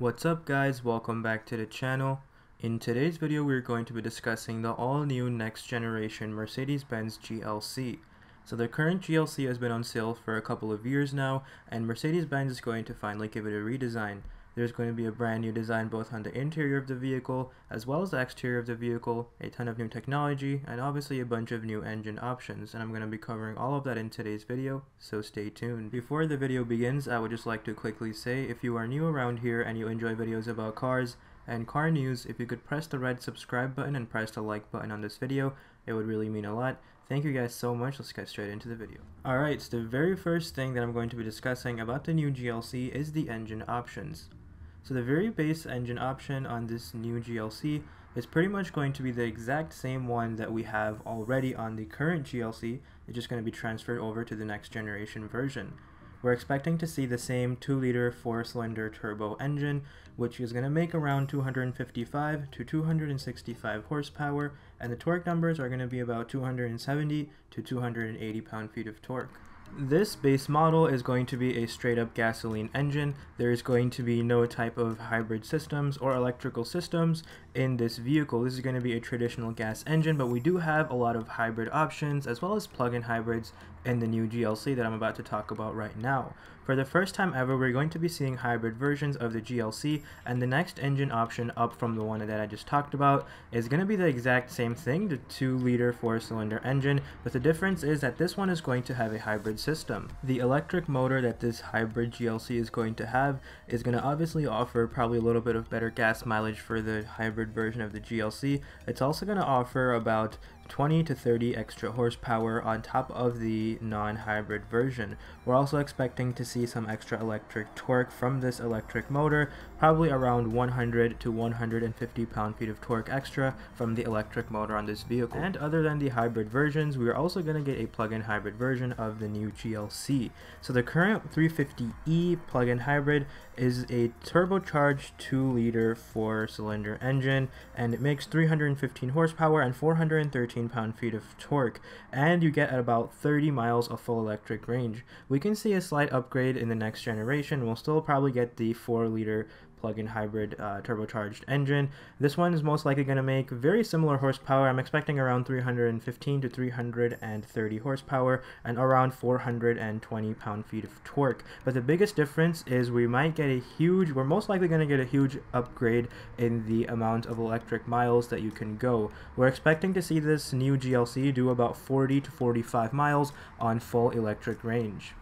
What's up guys, welcome back to the channel. In today's video we're going to be discussing the all-new next generation Mercedes Benz GLC. So the current GLC has been on sale for a couple of years now, and Mercedes Benz is going to finally give it a redesign. There's going to be a brand new design both on the interior of the vehicle as well as the exterior of the vehicle, a ton of new technology, and obviously a bunch of new engine options, and I'm going to be covering all of that in today's video, so stay tuned. Before the video begins, I would just like to quickly say, if you are new around here and you enjoy videos about cars and car news, if you could press the red subscribe button and press the like button on this video, it would really mean a lot. Thank you guys so much. Let's get straight into the video. Alright, so the very first thing that I'm going to be discussing about the new GLC is the engine options. So the very base engine option on this new GLC is pretty much going to be the exact same one that we have already on the current GLC. It's just going to be transferred over to the next generation version. We're expecting to see the same 2-liter 4-cylinder turbo engine, which is going to make around 255 to 265 horsepower, and the torque numbers are going to be about 270 to 280 pound-feet of torque. This base model is going to be a straight up gasoline engine. There is going to be no type of hybrid systems or electrical systems in this vehicle. This is going to be a traditional gas engine, but we do have a lot of hybrid options as well as plug-in hybrids in the new GLC that I'm about to talk about right now. For the first time ever, we're going to be seeing hybrid versions of the GLC, and the next engine option up from the one that I just talked about is going to be the exact same thing, the 2-liter 4-cylinder engine, but the difference is that this one is going to have a hybrid system. The electric motor that this hybrid GLC is going to have is going to obviously offer probably a little bit of better gas mileage for the hybrid version of the GLC. It's also going to offer about 20 to 30 extra horsepower on top of the non-hybrid version. We're also expecting to see some extra electric torque from this electric motor, probably around 100 to 150 pound-feet of torque extra from the electric motor on this vehicle. And other than the hybrid versions, we are also going to get a plug-in hybrid version of the new GLC. So the current 350e plug-in hybrid is a turbocharged 2-liter 4-cylinder engine, and it makes 315 horsepower and 413 pound-feet of torque, and you get about 30 miles of full electric range. We can see a slight upgrade in the next generation. We'll still probably get the 4-liter plug-in hybrid turbocharged engine. This one is most likely going to make very similar horsepower. I'm expecting around 315 to 330 horsepower and around 420 pound-feet of torque. But the biggest difference is we're most likely going to get a huge upgrade in the amount of electric miles that you can go. We're expecting to see this new GLC do about 40 to 45 miles on full electric range.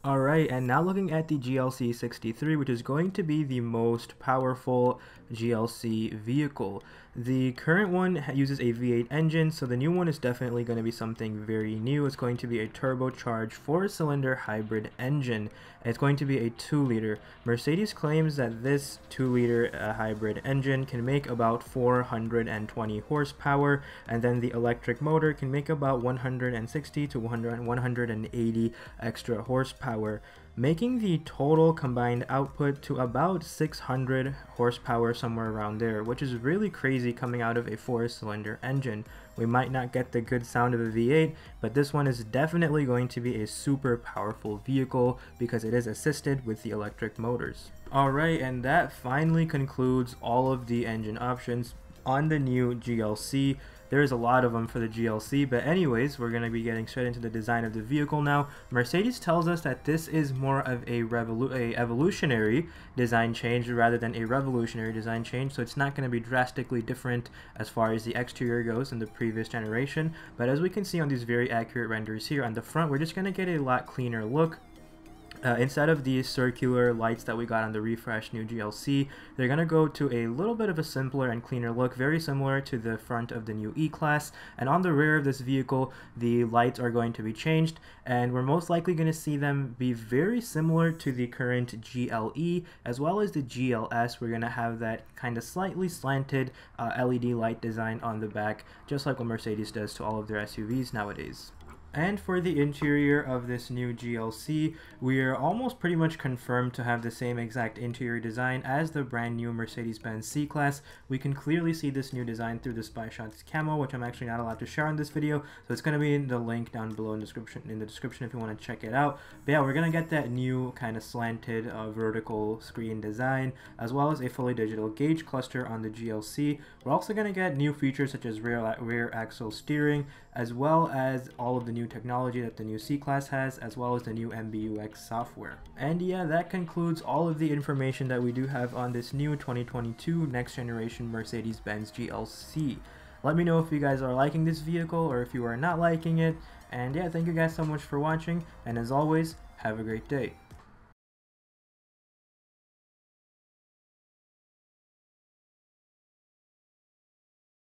Alright, and now looking at the GLC 63, which is going to be the most powerful GLC vehicle. The current one uses a V8 engine, so the new one is definitely going to be something very new. It's going to be a turbocharged 4-cylinder hybrid engine, and it's going to be a 2-liter. Mercedes claims that this 2-liter hybrid engine can make about 420 horsepower, and then the electric motor can make about 160 to 180 extra horsepower, making the total combined output to about 600 horsepower, somewhere around there, which is really crazy coming out of a 4-cylinder engine. We might not get the good sound of a V8, but this one is definitely going to be a super powerful vehicle because it is assisted with the electric motors. Alright, and that finally concludes all of the engine options on the new GLC. There's a lot of them for the GLC, but anyways, we're going to be getting straight into the design of the vehicle now. Mercedes tells us that this is more of a evolutionary design change rather than a revolutionary design change, so it's not going to be drastically different as far as the exterior goes in the previous generation. But as we can see on these very accurate renders here on the front, we're just going to get a lot cleaner look. Instead of these circular lights that we got on the refreshed new GLC, they're going to go to a little bit of a simpler and cleaner look, very similar to the front of the new E-Class. And on the rear of this vehicle, the lights are going to be changed, and we're most likely going to see them be very similar to the current GLE as well as the GLS. We're going to have that kind of slightly slanted LED light design on the back, just like what Mercedes does to all of their SUVs nowadays. And for the interior of this new GLC, we are almost pretty much confirmed to have the same exact interior design as the brand new Mercedes Benz C-Class. We can clearly see this new design through the Spy Shots camo, which I'm actually not allowed to share in this video, so it's going to be in the link down below in the description if you want to check it out. But yeah, we're going to get that new kind of slanted vertical screen design, as well as a fully digital gauge cluster on the GLC. We're also going to get new features such as rear axle steering, as well as all of the new technology that the new C-Class has, as well as the new MBUX software. And yeah, that concludes all of the information that we do have on this new 2022 next generation Mercedes Benz GLC. Let me know if you guys are liking this vehicle or if you are not liking it. And yeah, thank you guys so much for watching, and as always, have a great day.